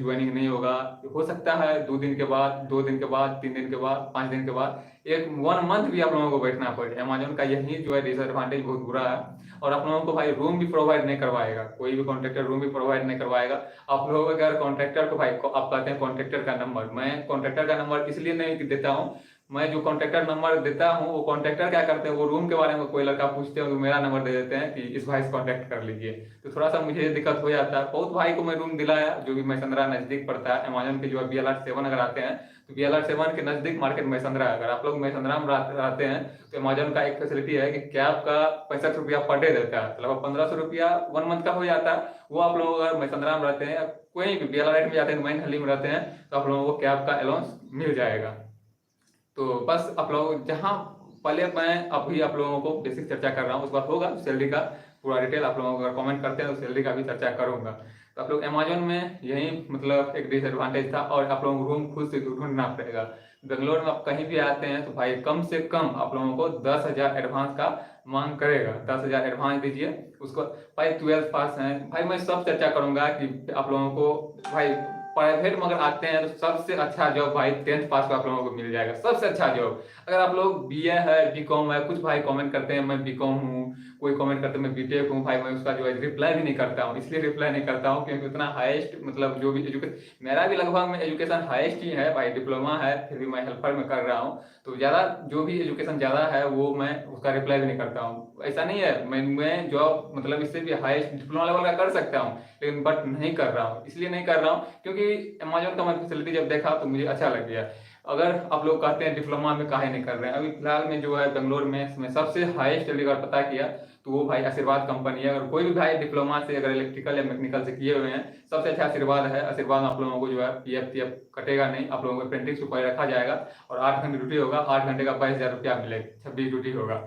Joining नहीं होगा। हो सकता है 2 दिन के बाद, 2 दिन के बाद, 3 दिन के बाद, 5 दिन के बाद, एक 1 मंथ भी आप लोगों को बैठना पड़े। अमेज़न का यही जो है डिसएडवांटेज बहुत बुरा है। और आप लोगों को भाई रूम भी प्रोवाइड नहीं करवाएगा, कोई भी कॉन्ट्रैक्टर रूम भी प्रोवाइड नहीं करवाएगा। आप लोग अगर कॉन्ट्रैक्टर को भाई आप कहते हैं कॉन्ट्रैक्टर का नंबर, मैं कॉन्ट्रैक्टर का नंबर इसलिए नहीं देता हूँ। मैं जो कॉन्ट्रैक्टर नंबर देता हूँ, वो कॉन्ट्रैक्टर क्या करते हैं, वो रूम के बारे में कोई लड़का पूछते हैं तो मेरा नंबर दे देते हैं कि इस भाई से कॉन्टैक्ट कर लीजिए। तो थोड़ा सा मुझे दिक्कत हो जाता है। बहुत भाई को मैं रूम दिलाया, जो भी मैसंद्रा नजदीक पड़ता है। अमेज़न के जो है BLR 7 अगर आते हैं तो BLR 7 के नजदीक मार्केट मैसंद्रा है। अगर आप लोग मैसंद्रा में रहते हैं तो अमेज़न का एक फैसिलिटी है कि कैब का 65 रुपया पर डे देता है, मतलब 1500 रुपया 1 मंथ का हो जाता है। वो आप लोग अगर मैसंद्रा में रहते हैं या कोई भी BLR 8 में जाते हैं, मैन हली में रहते हैं, तो आप लोगों को कैब का अलाउंस मिल जाएगा। तो बस आप लोग जहाँ पहले मैं अभी आप लोगों को बेसिक चर्चा कर रहा हूँ, उसके बाद होगा सैलरी का पूरा डिटेल। आप लोगों को अगर कमेंट करते हैं तो सैलरी का भी चर्चा करूंगा। तो आप लोग अमेज़न में यही मतलब एक डिसएडवांटेज था। और आप लोगों को रूम खुद से ढूंढना पड़ेगा। बेंगलोर में आप कहीं भी आते हैं तो भाई कम से कम आप लोगों को 10,000 एडवांस का मांग करेगा। 10,000 एडवांस दीजिए उसको। भाई 12th पास है भाई, मैं सब चर्चा करूंगा कि आप लोगों को भाई प्राइवेट में अगर आते हैं तो सबसे अच्छा जॉब भाई 10th पास को आप लोगों को मिल जाएगा, सबसे अच्छा जॉब। अगर आप लोग BA है, BCom है, कुछ भाई कमेंट करते हैं मैं BCom हूँ, कोई कमेंट करते हैं मैं BTech हूँ, भाई मैं उसका जो है रिप्लाई भी नहीं करता हूँ। इसलिए रिप्लाई नहीं करता हूँ क्योंकि उतना हाईएस्ट मतलब जो भी एजुकेशन मेरा भी लगभग में एजुकेशन हाईएस्ट ही है भाई, डिप्लोमा है, फिर भी मैं हेल्पर में कर रहा हूँ। तो ज़्यादा जो भी एजुकेशन ज़्यादा है वो मैं उसका रिप्लाई भी नहीं करता हूँ। ऐसा नहीं है, मैं जॉब मतलब इससे भी हाईएस्ट डिप्लोमा लेवल का कर सकता हूँ, लेकिन बट नहीं कर रहा हूँ। इसलिए नहीं कर रहा हूँ क्योंकि अमेज़न का मैं फैसिलिटी जब देखा तो मुझे अच्छा लग गया। अगर आप लोग कहते हैं डिप्लोमा में काहे नहीं कर रहे हैं, अभी फिलहाल में जो है बेंगलोर में मैं सबसे हाईएस्ट सैलरी का पता किया तो वो भाई आशीर्वाद कंपनी है। अगर कोई भी भाई डिप्लोमा से अगर इलेक्ट्रिकल या मैकेनिकल से किए हुए हैं, सबसे अच्छा आशीर्वाद है। आशीर्वाद में आप लोगों को जो है PF कटेगा नहीं, आप लोगों को अप्रेंटिस पर रखा जाएगा और 8 घंटे ड्यूटी होगा। 8 घंटे का 22,000 रुपया मिलेगा, 26 ड्यूटी होगा।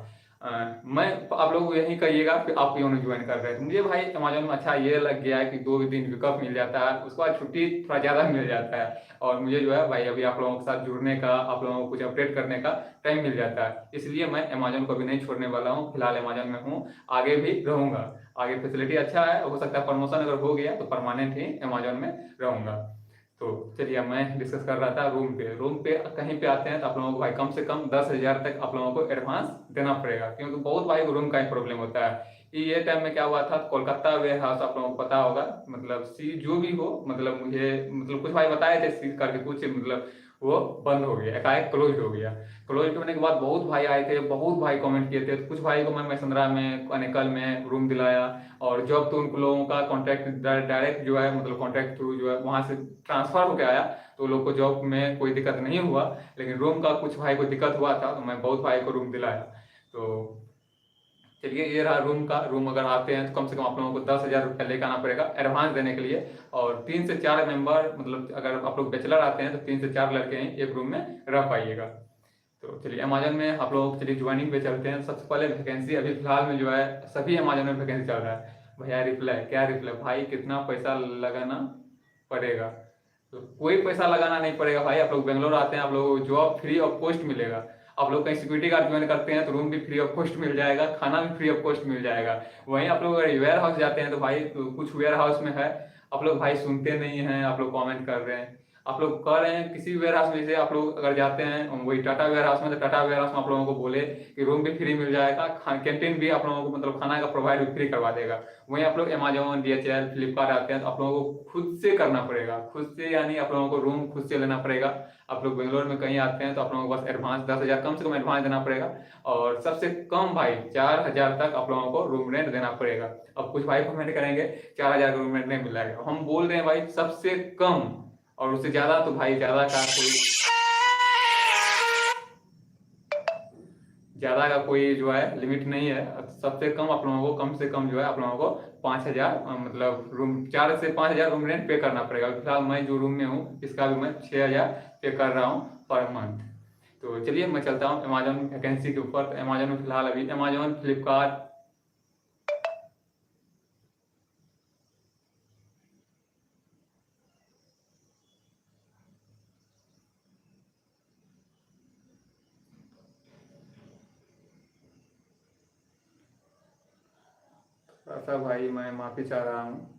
मैं आप लोग यही कहिएगा कि आप क्यों नहीं ज्वाइन कर रहे हैं। तो मुझे भाई अमेज़न में अच्छा ये लग गया है कि 2 दिन विकअप मिल जाता है, उसके बाद छुट्टी थोड़ा ज़्यादा मिल जाता है। और मुझे जो है भाई अभी आप लोगों के साथ जुड़ने का, आप लोगों को कुछ अपडेट करने का टाइम मिल जाता है। इसलिए मैं अमेज़न को भी नहीं छोड़ने वाला हूँ, फिलहाल अमेज़न में हूँ, आगे भी रहूंगा। आगे फैसिलिटी अच्छा है, हो सकता है प्रमोशन अगर हो गया तो परमानेंट ही अमेज़न में रहूंगा। तो चलिए मैं डिस्कस कर रहा था रूम पे कहीं पे आते हैं तो आप लोगों को भाई कम से कम 10,000 तक आप लोगों को एडवांस देना पड़ेगा, क्योंकि बहुत भाई को रूम का ही प्रॉब्लम होता है। ये टाइम में क्या हुआ था, कोलकाता वेयर हाउस आप लोगों को पता होगा, मतलब सी जो भी हो, मतलब मुझे मतलब कुछ भाई बताए थे सी करके कुछ, मतलब वो बंद हो गया, एकाएक क्लोज हो गया। क्लोज होने के बाद बहुत भाई आए थे, बहुत भाई कमेंट किए थे। तो कुछ भाई को मैं मैसंद्रा में अनेकल में रूम दिलाया। और जब तो उन लोगों का कॉन्ट्रैक्ट डायरेक्ट जो है मतलब कॉन्ट्रैक्ट थ्रू जो है वहां से ट्रांसफर होकर आया, तो लोग को जॉब में कोई दिक्कत नहीं हुआ। लेकिन रूम का कुछ भाई को दिक्कत हुआ था, तो मैं बहुत भाई को रूम दिलाया। तो चलिए ये रहा रूम का। रूम अगर आते हैं तो कम से कम आप लोगों को 10,000 रुपया लेकर आना पड़ेगा एडवांस देने के लिए। और 3 से 4 मेंबर, मतलब अगर आप लोग बैचलर आते हैं तो 3 से 4 लड़के ही एक रूम में रह पाइएगा। तो चलिए अमेज़न में आप लोग चलिए ज्वाइनिंग पे चलते हैं। सबसे पहले वैकेंसी अभी फिलहाल में जो है सभी अमेज़न में वैकेंसी चल रहा है। भैया रिप्लाई क्या रिप्लाई, भाई कितना पैसा लगाना पड़ेगा? तो कोई पैसा लगाना नहीं पड़ेगा भाई। आप लोग बेंगलोर आते हैं, आप लोगों को जॉब फ्री ऑफ कॉस्ट मिलेगा। आप लोग कहीं सिक्योरिटी गार्ड ज्वाइन करते हैं तो रूम भी फ्री ऑफ कॉस्ट मिल जाएगा, खाना भी फ्री ऑफ कॉस्ट मिल जाएगा। वहीं आप लोग अगर वेयर हाउस जाते हैं तो भाई तो कुछ वेयर हाउस में है, आप लोग भाई सुनते नहीं हैं, आप लोग कमेंट कर रहे हैं। आप लोग कह रहे हैं किसी वेयर हाउस में से आप लोग अगर जाते हैं वही टाटा वेयर हाउस में, तो टाटा वेयर हाउस में आप लोगों को बोले कि रूम भी फ्री मिल जाएगा, कैंटीन भी आप लोगों को मतलब खाना का प्रोवाइड भी फ्री करवा देगा। वहीं आप लोग अमेजोन, DHL, फ्लिपकार्ट आते हैं तो आप लोगों को खुद से करना पड़ेगा, खुद से, यानी आप लोगों को रूम खुद से लेना पड़ेगा। आप लोग बेंगलोर में कहीं आते हैं तो आप लोगों को बस एडवांस 10,000 कम से कम एडवांस देना पड़ेगा। और सबसे कम भाई 4,000 तक आप लोगों को रूम रेंट देना पड़ेगा। अब कुछ भाई कमेंट करेंगे 4,000 का रूम रेंट नहीं मिलेगा, हम बोल रहे हैं भाई सबसे कम। और उससे ज्यादा तो भाई ज्यादा का कोई जो है लिमिट नहीं है। सबसे कम आप लोगों को कम से कम जो है आप लोगों को 5,000 मतलब रूम 4 से 5,000 रूम रेंट पे करना पड़ेगा। फिलहाल मैं जो रूम में हूँ इसका भी मैं 6,000 पे कर रहा हूँ पर मंथ। तो चलिए मैं चलता हूँ अमेजोन वैकेंसी के ऊपर। तो अमेजोन में फिलहाल अभी अमेजोन, फ्लिपकार्ट, थोड़ा सा भाई मैं माफी चाह रहा हूँ।